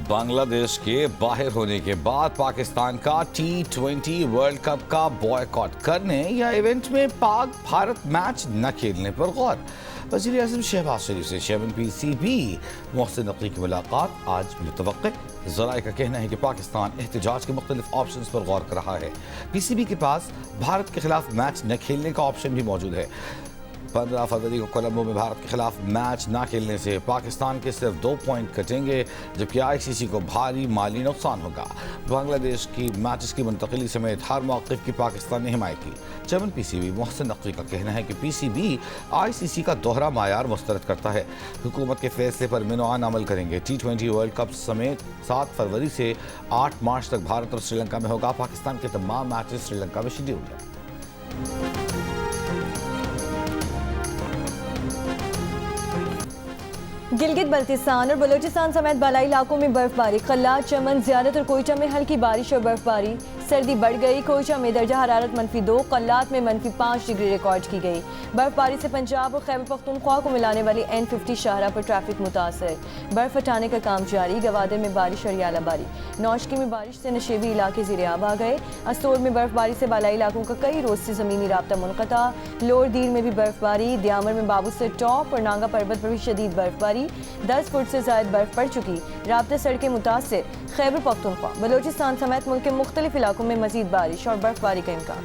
बांग्लादेश के बाहर होने के बाद पाकिस्तान का T20 वर्ल्ड कप का बॉयकॉट करने या इवेंट में पाक भारत मैच न खेलने पर गौर। वज़ीर आज़म शहबाज शरीफ से चेयरमैन PCB मोहसिन नकवी की मुलाकात आज मुतवक्किह। ज़राए का कहना है कि पाकिस्तान एहतजाज के मुख्तलिफ ऑप्शन पर गौर कर रहा है। PCB के पास भारत के खिलाफ मैच न खेलने का ऑप्शन भी मौजूद है। 15 फरवरी को कोलंबो में भारत के खिलाफ मैच ना खेलने से पाकिस्तान के सिर्फ 2 पॉइंट कटेंगे, जबकि ICC को भारी माली नुकसान होगा। बांग्लादेश की मैचेस की मुंतकिली समेत हर मौक़िफ़ की पाकिस्तान ने हिमायत की। चेयरमैन PCB मोहसिन नकवी का कहना है कि PCB ICC का दोहरा मायार मुस्तरद करता है। हुकूमत के फैसले पर मिनोआन अमल करेंगे। T20 वर्ल्ड कप समेत 7 फरवरी से 8 मार्च तक भारत और श्रीलंका में होगा। पाकिस्तान के तमाम मैचेस श्रीलंका में शेड्यूल है। गिलगित बल्तिस्तान और बलोचिस्तान समेत बालाई इलाकों में बर्फबारी। कल्लात, चमन, ज़ियारत और कोयटा में हल्की बारिश और बर्फबारी। सर्दी बढ़ गई। कोयटा में दर्जा हरारत -2, कल्लात में -5 डिग्री रिकॉर्ड की गई। बर्फबारी से पंजाब और खैबर पख्तूनख्वा को मिलाने वाली N50 शाहरा पर ट्रैफिक मुतासर। बर्फ हटाने का काम जारी। गवादर में बारिश और यालाबारी। नौशकी में बारिश से नशेबी इलाके ज़ेर-ए-आब आ गए। अस्तोर में बर्फबारी से बालाई इलाकों का कई रोज से ज़मीनी राब्ता मुनक़ता। लोअर दीर में भी बर्फबारी। दियामर में बाबूसर टॉप और नांगा पर्वत पर भी शदीद बर्फबारी। 10 फुट से ज़ायद बर्फ पड़ चुकी। राब्ता सड़कें मुतासर। खैबर पख्तूनख्वा, बलोचिस्तान समेत मुल्क के मुख्तलिफ इलाकों में मजीद बारिश और बर्फबारी का इम्कान।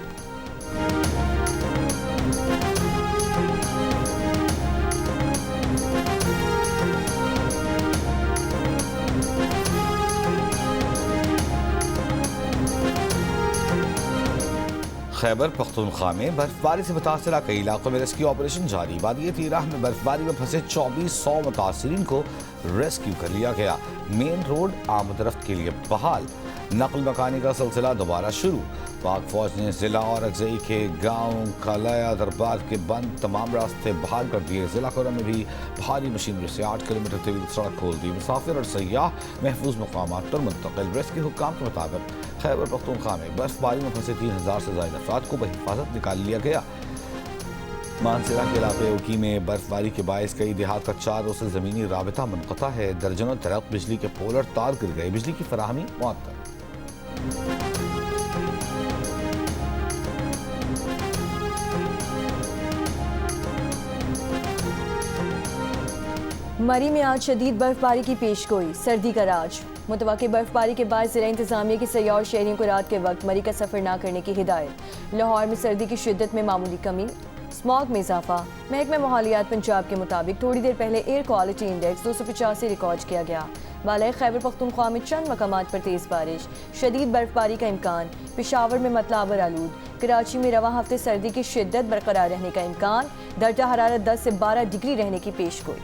खैबर पख्तूनख्वा में बर्फबारी से मुतासरा कई इलाकों में रेस्क्यू ऑपरेशन जारी। वादी तीराह में बर्फबारी में फंसे 2400 मुतासरीन को रेस्क्यू कर लिया गया। मेन रोड आमदरफ्त के लिए बहाल। नकल मकानी का सिलसिला दोबारा शुरू। पाक फौज ने जिला और अगजई के गाँव कलाया दरबार के बंद तमाम रास्ते बहाल कर दिए। जिला कोरम में भी भारी मशीनरी से 8 किलोमीटर तवील सड़क खोल दी। मुसाफिर और सयाह महफूज मकामात पर मुंतकिल। रेस्क्यू हुक्काम के मुताबिक खैबर पख्तूनख्वा में बर्फबारी में फंसे 3000 से ज़ायद अफराद को बहिफाजत निकाल लिया गया। मानसरा के इलाके ओकी में बर्फबारी के बायस कई देहात का 4 रोज से ज़मीनी राबिता मुनक़ता है। दर्जनों दरख्त, बिजली के पोल और तार गिर गए। बिजली की फराहमी मुअत्तल। मरी में आज शदीद बर्फबारी की पेशगोई। सर्दी का राज। मुतवक्किह बर्फबारी के बाद ज़िला इंतज़ामिया की सयाह और शहरियों को रात के वक्त मरी का सफ़र न करने की हिदायत। लाहौर में सर्दी की शिद्दत में मामूली कमी। स्मॉग में इजाफा। महकमा माहौलियात पंजाब के मुताबिक थोड़ी देर पहले एयर क्वालिटी इंडेक्स 285 रिकॉर्ड किया गया। बालाई खैबर पख्तूनख्वा में चंद मकामात पर तेज़ बारिश। शदीद बर्फबारी का इम्कान। पेशावर में मतलावर आलूद। कराची में रवा हफ्ते सर्दी की शिद्दत बरकरार रहने का इम्कान। दर्जा हरारत 10 से 12 डिग्री रहने की पेशगोई।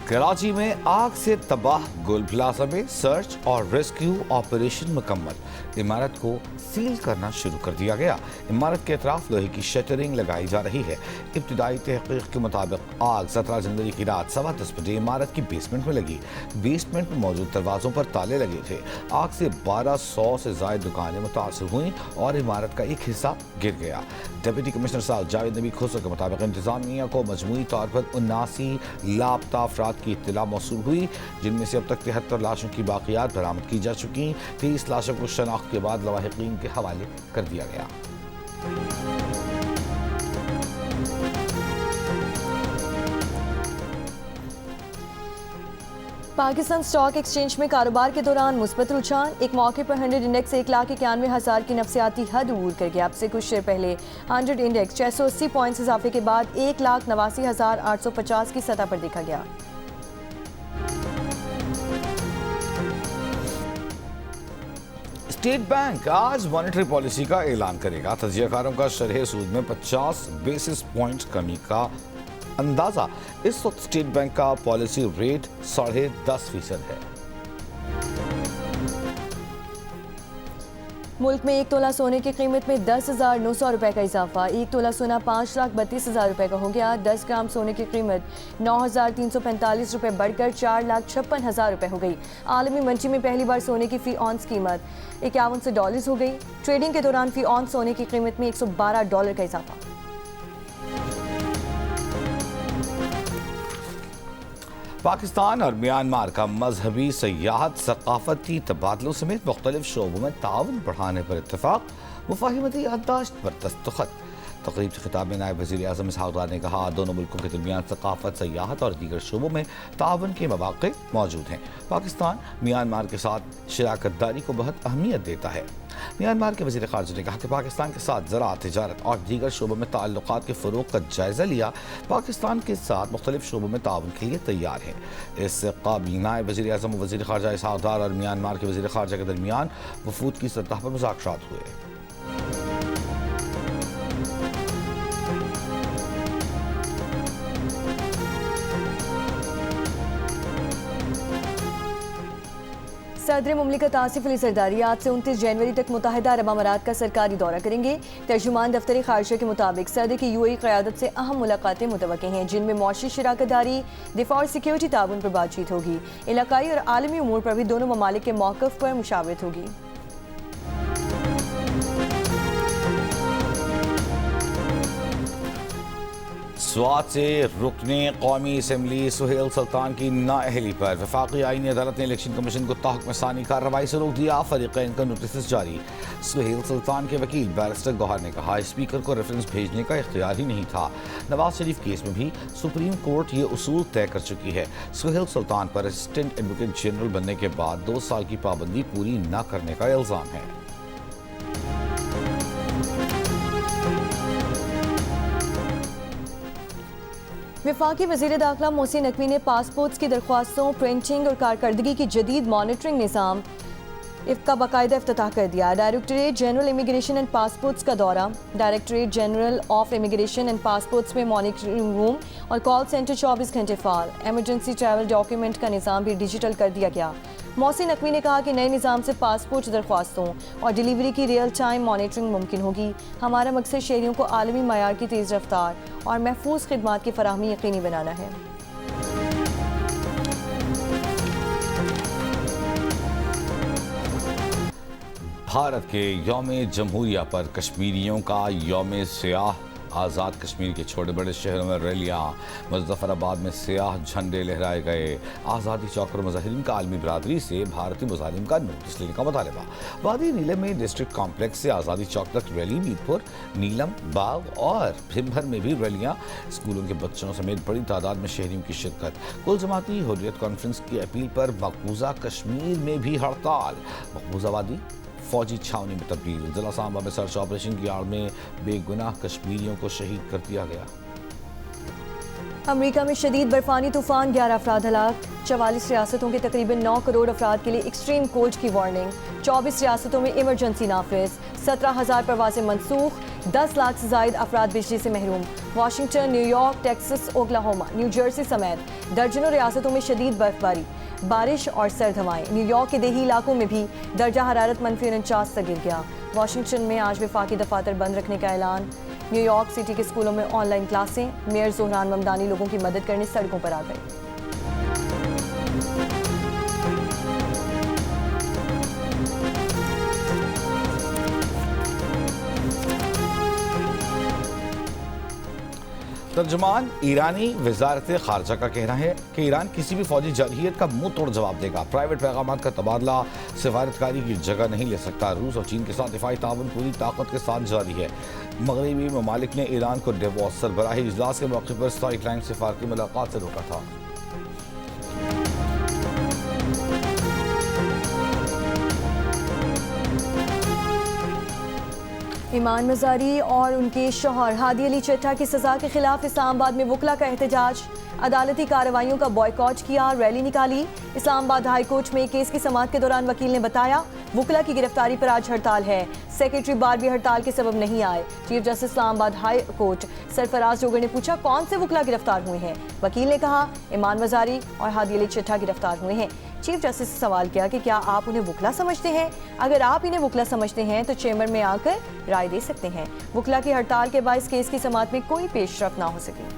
कराची में आग से तबाह गुल प्लाजा में सर्च और रेस्क्यू ऑपरेशन मुकम्मल। इमारत को सील करना शुरू कर दिया गया। इमारत के अतराफ लोहे की शटरिंग लगाई जा रही है। इब्तिदाई तहकीक के मुताबिक आग 17 जनवरी की रात 10:15 बजे इमारत की बेसमेंट में लगी। बेसमेंट में मौजूद दरवाजों पर ताले लगे थे। आग से 1200 से ज़ायद दुकानें मुतासर हुई और इमारत का एक हिस्सा गिर गया। डिप्टी कमिश्नर साहब जावेद नबी खुसरो के मुताबिक इंतजामिया को मजमूई तौर पर 79 लापता अफराद की इत्तला मौसूल हुई, जिनमें से अब तक 73 लाशों की बाकियात बरामद की जा चुकी। 30 लाशों को शनाख्त के बाद लवाहिकीन के हवाले कर दिया गया। पाकिस्तान स्टॉक एक्सचेंज में कारोबार के दौरान मुस्बत रुझान। एक मौके पर 100 इंडेक्स 1,91,000 की नफसियाती हद अबूर कर गया। अब से कुछ देर पहले 100 इंडेक्स 680 पॉइंट्स इजाफे के बाद 1,89,850 की सतह पर देखा गया। स्टेट बैंक आज मॉनेटरी पॉलिसी का ऐलान करेगा। तजियाकारों का शरह सूद में 50 बेसिस पॉइंट्स कमी का अंदाजा। इस वक्त स्टेट बैंक का पॉलिसी रेट 10.5% है। मुल्क में 1 तोला सोने की कीमत में 10,900 रुपये का इजाफा। 1 तोला सोना 5,32,000 रुपये का हो गया। 10 ग्राम सोने की कीमत 9,345 रुपये बढ़कर 4,56,000 रुपये हो गई। आलमी मंडी में पहली बार सोने की फ़ी ऑन्स कीमत $51 हो गई। ट्रेडिंग के दौरान फ़ी ऑन्स सोने की कीमत में $112 का इजाफा। पाकिस्तान और म्यांमार का मजहबी, सयाहत, सकाफती तबादलों समेत मुख्तलिफ शोबों में ताउन बढ़ाने पर इत्तफाक। मुफाहिमती याददाश्त पर दस्तखत। तकरीब से खिताब में नायब वज़ीर आज़म इसहाक़ डार ने कहा, दोनों मुल्कों के दरमियान सकाफत, सयाहत और दीगर शोबों में ताउन के मौक़े मौजूद हैं। पाकिस्तान म्यांमार के साथ शराकत दारी को बहुत अहमियत देता है। म्यांमार के वज़ीर ख़ारजा ने कहा कि पाकिस्तान के साथ ज़राअत, तिजारत और दीगर शोबों में ताल्लुक़ात के फ़रोग़ का जायज़ा लिया। पाकिस्तान के साथ मुख्तलिफ शोबों में ताउन के लिए तैयार है। इससे क़ाबिल नायब वज़ीर आज़म व वज़ीर ख़ारजा इसहाक़ डार और म्यांमार के वज़ीर ख़ारजा के दरमियान वफ़ूद की सतह पर मुज़ाकरात हुए। सदर मुमलिकत आसिफ अली ज़रदारी आज से 29 जनवरी तक मुत्तहिदा अरब अमारात का सरकारी दौरा करेंगे। तर्जुमान दफ्तर ख़ारिजा के मुताबिक सदर की UAE क़यादत से अहम मुलाकातें मुतवक्किल हैं, जिनमें मौशी शराकत दारी, दिफा और सिक्योरिटी ताउन पर बातचीत होगी। इलाकाई और आलमी उमूर पर भी दोनों ममालिक के मौक़िफ़ पर मुशावरत होगी। स्वात से रुकने कौमी असम्बली सुहेल सुल्तान की नाअहली पर वफाकी आईनी अदालत ने इलेक्शन कमीशन को ताहुक्म सानी कार्रवाई से रोक दिया। फरीक़ैन का नोटिस जारी। सुहेल सुल्तान के वकील बैरिस्टर गौहर ने कहा, स्पीकर को रेफरेंस भेजने का इख्तियार ही नहीं था। नवाज शरीफ केस में भी सुप्रीम कोर्ट ये उसूल तय कर चुकी है। सुहेल सुल्तान पर असिस्टेंट एडवोकेट जनरल बनने के बाद 2 साल की पाबंदी पूरी न करने का इल्ज़ाम है। वफाकी वज़ीर दाखिला मोहसिन नकवी ने पासपोर्ट्स की दरख्वास्तों, प्रिंटिंग और कारकर्दगी की जदीद मॉनिटरिंग निज़ाम का बाकायदा इफ्तिताह कर दिया। Directorate general immigration and passports का दौरा। Directorate general of immigration and passports में मॉनिटरिंग रूम और कॉल सेंटर 24 घंटे फाल। एमरजेंसी ट्रैवल डॉक्यूमेंट का निज़ाम भी डिजिटल कर दिया गया। मोहसिन नकवी ने कहा कि नए निज़ाम से पासपोर्ट दरख्वास्तों और डिलीवरी की रियल टाइम मॉनिटरिंग मुमकिन होगी। हमारा मकसद शहरियों को आलमी मयार की तेज़ रफ्तार और महफूज खिदमात की फराहमी यकीनी बनाना है। भारत के यौम जमहूरिया पर कश्मीरियों का यौम सियाह। आज़ाद कश्मीर के छोटे बड़े शहरों में रैलियाँ। मुज़फ़्फ़राबाद में सियाह झंडे लहराए गए। आज़ादी चौक पर मुज़ाहिरीन का आलमी बरादरी से भारतीय मुजालिम का नोटिस लेने का मुतालबा। वादी नीलम में डिस्ट्रिक्ट कॉम्प्लेक्स से आज़ादी चौक तक रैली। मीरपुर, नीलम, बाग और भिमभर में भी रैलियाँ। स्कूलों के बच्चों समेत बड़ी तादाद में शहरियों की शिरकत। कुल जमाती हुर्रियत कॉन्फ्रेंस की अपील पर मकबूजा कश्मीर में भी हड़ताल। मकबूजा वादी फौजी छावनी में तब्दील। जिला सांबा में सर्च ऑपरेशन की आड़ में बेगुनाह कश्मीरियों को शहीद कर दिया गया। अमेरिका में शदीद बर्फानी तूफान, 11 अफराद हलाक। 44 रियासतों के तकरीबन 9 करोड़ अफराद के लिए एक्सट्रीम कोल्ड की वार्निंग। 24 रियासतों में इमरजेंसी नाफिज। 17,000 परवाजें मनसूख। 10 लाख से जायद अफराद बिजली से महरूम। Washington, New York, Texas, Oklahoma, new Jersey समेत दर्जनों रियासतों में शदीद बर्फबारी, बारिश और सर्द हवाएं। न्यूयॉर्क के देही इलाकों में भी दर्जा हरारत -49 तक गिर गया। वाशिंगटन में आज वफाकी दफातर बंद रखने का ऐलान। न्यूयॉर्क सिटी के स्कूलों में ऑनलाइन क्लासें। मेयर ज़ोहरान ममदानी लोगों की मदद करने सड़कों पर आ गए। तर्जुमान ईरानी वजारत खारजा का कहना है कि ईरान किसी भी फौजी जरहियत का मुंह तोड़ जवाब देगा। प्राइवेट पैगाम का तबादला सिफारतकारी की जगह नहीं ले सकता। रूस और चीन के साथ दिफाई ताउन पूरी ताकत के साथ जारी है। मगरबी ममालिक ने ईरान को डेवोस सरबराही इजलास के मौके पर स्ट्राइक लाइन सिफारती मुलाकात से रोका था। ईमान मज़ारी और उनके शौहर हादी अली चट्टा की सज़ा के खिलाफ इस्लामाबाद में वकला का एहतजाज। अदालती कार्रवाइयों का बॉयकॉट किया, रैली निकाली। इस्लामाबाद हाई कोर्ट में केस की समाअत के दौरान वकील ने बताया, वकला की गिरफ्तारी पर आज हड़ताल है। सेक्रेटरी बार भी हड़ताल के सबब नहीं आए। Chief justice Islamabad high court Sarfaraz जोगर ने पूछा, कौन से वकला गिरफ्तार हुए हैं? वकील ने कहा, ईमान मज़ारी और हादी अली चट्टा गिरफ्तार हुए हैं। चीफ जस्टिस से सवाल किया कि क्या आप उन्हें वकला समझते हैं? अगर आप इन्हें वकला समझते हैं तो चेंबर में आकर राय दे सकते हैं। वकला की हड़ताल के बायस केस की समाअत में कोई पेशरफ ना हो सकी।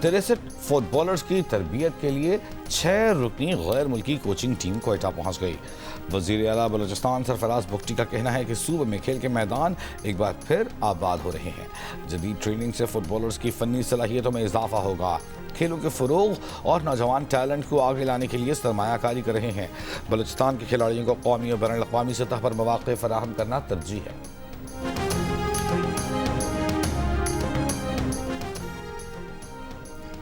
तिरसठ फुटबॉलर्स की तरबियत के लिए 6 रुकनी गैर मुल्की कोचिंग टीम कोयटा पहुंच गई। वजीर आला बलूचिस्तान सरफराज बुगटी का कहना है कि सूबे में खेल के मैदान एक बार फिर आबाद हो रहे हैं। जदीद ट्रेनिंग से फुटबॉलर्स की फनी सलाहियतों में इजाफा होगा। खेलों के फरोग और नौजवान टैलेंट को आगे लाने के लिए सरमायाकारी कर रहे हैं। बलूचिस्तान के खिलाड़ियों को कौमी और बैनुल अक़वामी सतह पर मौक़े फराहम करना तरजीह है।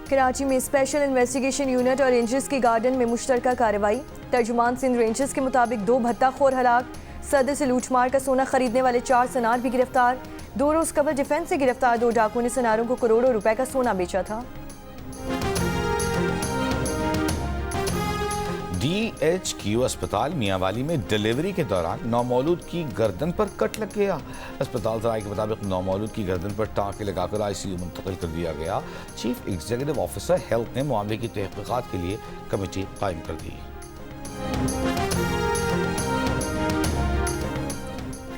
कराची में स्पेशल इन्वेस्टिगेशन यूनिट और रेंजर्स की गार्डन में मुश्तरका कार्रवाई। तर्जुमान सिंध रेंजर्स के मुताबिक 2 भत्ताखोर हलाक। सदर से लूटमार का सोना खरीदने वाले 4 सनार भी गिरफ्तार। 2 रोज कबल डिफेंस से गिरफ्तार 2 डाकुओं ने सनारों को करोड़ों रुपए का सोना बेचा था। DHQ अस्पताल मियांवाली में डिलीवरी के दौरान नौमौलूद की गर्दन पर कट लग गया। अस्पताल सराय के मुताबिक नौमौलूद की गर्दन पर टाँके लगाकर ICU मुंतकिल कर दिया गया। चीफ एग्जीक्यूटिव ऑफिसर हेल्थ ने मामले की तहकीकात के लिए कमेटी कायम कर दी।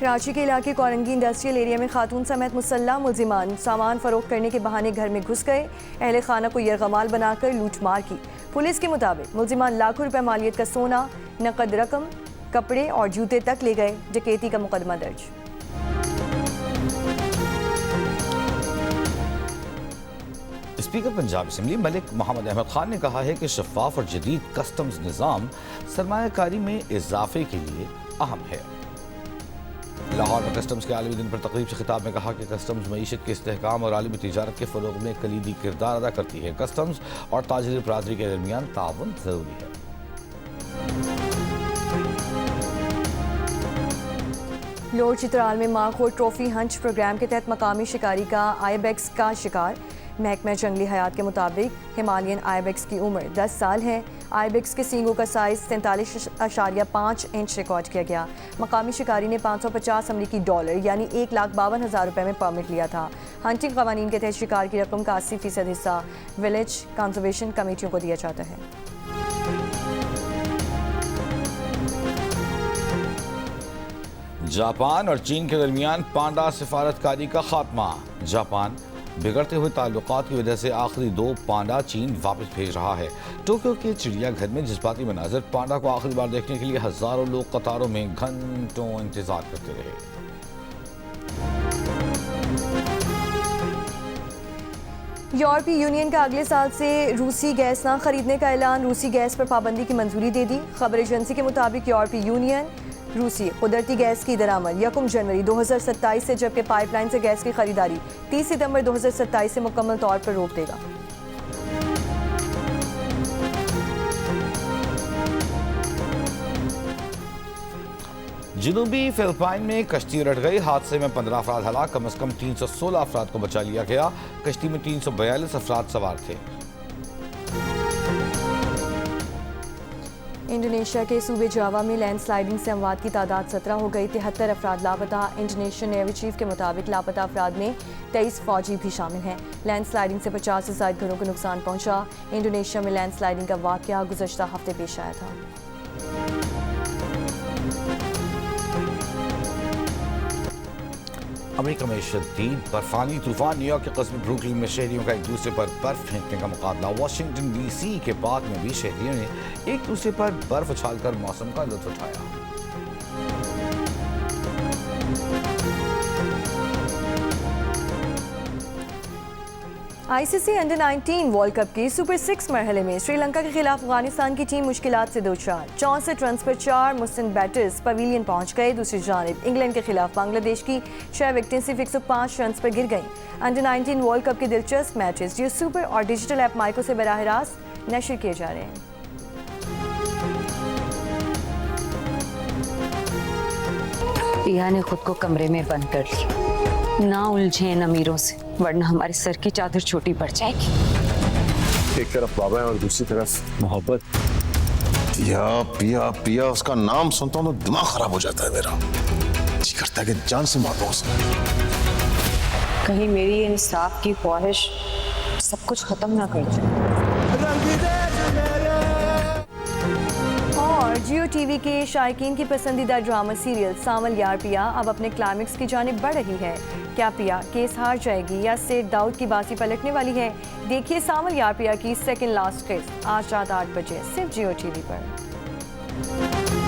कराची के इलाके कोरंगी इंडस्ट्रियल एरिया में खातून समेत मुसल्लह मुलजिमान सामान फरोख्त करने के बहाने घर में घुस गए। अहले खाना को यरगमाल बनाकर लूटमार की। पुलिस के मुताबिक मुलजिमान लाखों रुपए मालियत का सोना, नकद रकम, कपड़े और जूते तक ले गए। डकैती का मुकदमा दर्ज। स्पीकर पंजाब असम्बली मलिक मोहम्मद अहमद खान ने कहा है कि शफाफ और जदीद कस्टम्स निज़ाम सरमायाकारी में इजाफे के लिए अहम है। लाहौर में कस्टम्स के आलमी दिन पर तकरीब से खिताब में कहा कि कस्टम्स मईशत के इस्तेहकाम और आलमी तिजारत के फ़रोग़ में कलीदी किरदार अदा करती है। कस्टम्स और ताजिर बरादरी के दरमियान ताउन ज़रूरी है। लोड चित्राल में माखोर ट्रॉफी हंच प्रोग्राम के तहत मकामी शिकारी का आईबेक्स का शिकार। महकमा जंगली हयात के मुताबिक हिमालयन आईबेक्स की उम्र 10 साल है। आईबेक्स के सींगों का साइज 43.5 इंच रिकॉर्ड किया गया। मकामी शिकारी ने 550 अमरीकी डॉलर यानी 1,52,000 रुपये में परमिट लिया था। हंटिंग कवानीन के तहत शिकार की रकम का 80% हिस्सा विलेज कंजर्वेशन कमेटियों को दिया जाता है। जापान और चीन के दरमियान पांडा सिफारतकारी का खात्मा। जापान बिगड़ते हुए ताल्लुकात की वजह से आखिरी 2 पांडा चीन वापस भेज रहा है। टोक्यो के चिड़ियाघर में जज्बाती मनाजर। पांडा को आखिरी बार देखने के लिए हजारों लोग कतारों में घंटों इंतजार करते रहे। यूरोपीय यूनियन का अगले साल से रूसी गैस ना खरीदने का ऐलान। रूसी गैस पर पाबंदी की मंजूरी दे दी। खबर एजेंसी के मुताबिक यूरोपीय यूनियन रूसी कुदरती गैस की दरामद 1 जनवरी 2027 से, जबकि पाइपलाइन से गैस की खरीदारी 30 सितंबर 2027 से मुकम्मल तौर पर रोक देगा। जनूबी फिलिपाइन में कश्ती उलट गई। हादसे में 15 अफराद हलाक। कम से कम 316 अफराद को बचा लिया गया। कश्ती में 342 अफराद सवार थे। इंडोनेशिया के सूबे जावा में लैंडस्लाइडिंग से अमवात की तादाद 17 हो गई। 73 अफराद लापता। इंडोनेशियन नेवी चीफ के मुताबिक लापता अफराद में 23 फौजी भी शामिल हैं। लैंडस्लाइडिंग से 50 से ज्यादा घरों को नुकसान पहुंचा। इंडोनेशिया में लैंडस्लाइडिंग का वाकया गुज़श्ता हफ्ते पेश आया था। अमेरिका में शदीद बर्फानी तूफान। न्यूयॉर्क के कस्बे ब्रुकलिन में शहरियों का एक दूसरे पर बर्फ फेंकने का मुकाबला। वाशिंगटन DC के पार्क में भी शहरियों ने एक दूसरे पर बर्फ उछालकर मौसम का लुत्फ उठाया। ICC अंडर-19 वर्ल्ड कप के सुपर 6 मरहले में श्रीलंका के खिलाफ अफगानिस्तान की टीम मुश्किलात से 2-4। 64 रन पर 4 मुस्लिम बैटर्स पवेलियन पहुंच गए। दूसरी जानिब इंग्लैंड के खिलाफ बांग्लादेश की 6 विकेटें सिर्फ 105 रन पर गिर गईं। अंडर-19 वर्ल्ड कप के दिलचस्प मैचेस जियो सुपर और डिजिटल ऐप माइको से बराह रास्त नशर किए जा रहे हैं। पिया ने खुद को कमरे में बंद कर लिया। ना उलझे इन अमीरों से, वरना हमारे सर की चादर छोटी पड़ जाएगी। एक तरफ बाबा है और दूसरी तरफ मोहब्बत। पिया पिया पिया उसका नाम सुनता हूँ तो दिमाग खराब हो जाता है मेरा। करता है कि जान से मार दूं उसे। कहीं मेरी इंसाफ की ख्वाहिश सब कुछ खत्म ना कर जाए। और जियो टीवी के शायकीन की पसंदीदा ड्रामा सीरियल सावल यार पिया अब अपने क्लाइमेक्स की जानिब बढ़ रही है। क्या पिया केस हार जाएगी या सेठ दाऊद की बाजी पलटने वाली है? देखिए सावल यार पिया की सेकंड लास्ट किस आज रात 8 बजे सिर्फ जियो टीवी पर।